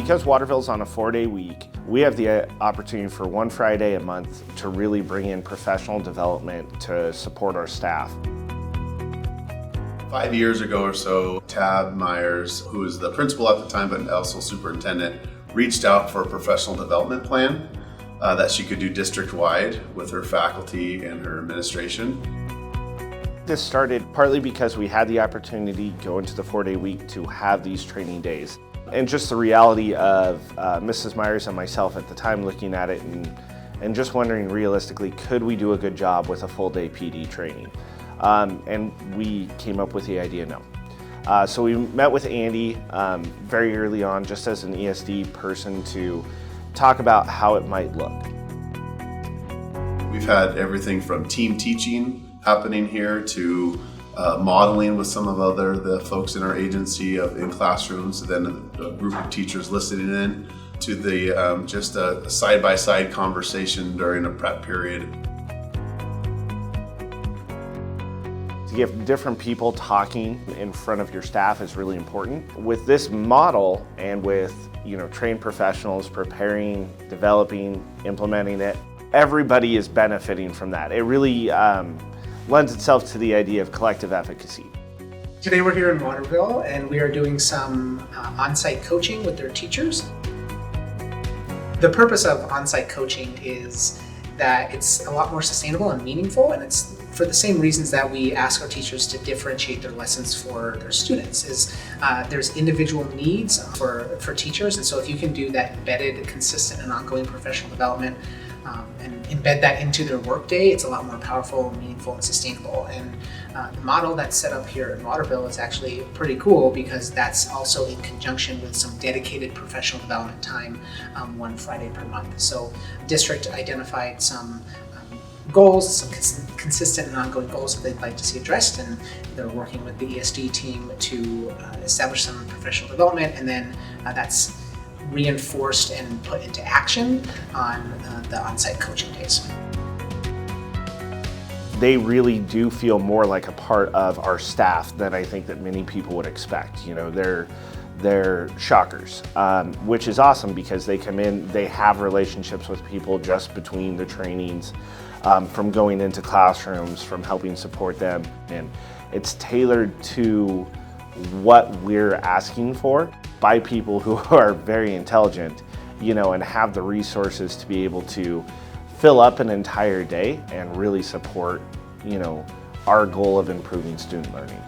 Because Waterville's on a 4-day week, we have the opportunity for one Friday a month to really bring in professional development to support our staff. 5 years ago or so, Tab Myers, who was the principal at the time but also superintendent, reached out for a professional development plan that she could do district-wide with her faculty and her administration. This started partly because we had the opportunity to go into the 4-day week to have these training days. And just the reality of Mrs. Myers and myself at the time looking at it and just wondering realistically, could we do a good job with a full day PD training? And we came up with the idea no. So we met with Andy very early on just as an ESD person to talk about how it might look. We've had everything from team teaching happening here to modeling with some of the folks in our agency in classrooms, then a group of teachers listening in, to the just a side-by-side conversation during a prep period. To get different people talking in front of your staff is really important. With this model and with trained professionals preparing, developing, implementing it, everybody is benefiting from that. It really lends itself to the idea of collective efficacy. Today we're here in Waterville and we are doing some on-site coaching with their teachers. The purpose of on-site coaching is that it's a lot more sustainable and meaningful, and it's for the same reasons that we ask our teachers to differentiate their lessons for their students. There's individual needs for teachers, and so if you can do that embedded, consistent, and ongoing professional development and embed that into their workday, it's a lot more powerful, meaningful, and sustainable. And the model that's set up here in Waterville is actually pretty cool because that's also in conjunction with some dedicated professional development time one Friday per month. So district identified some goals, some consistent and ongoing goals that they'd like to see addressed, and they're working with the ESD team to establish some professional development, and then that's reinforced and put into action on the on-site coaching days. They really do feel more like a part of our staff than I think that many people would expect. They're shockers, which is awesome because they come in, they have relationships with people just between the trainings, from going into classrooms, from helping support them, and it's tailored to what we're asking for by people who are very intelligent, and have the resources to be able to fill up an entire day and really support, our goal of improving student learning.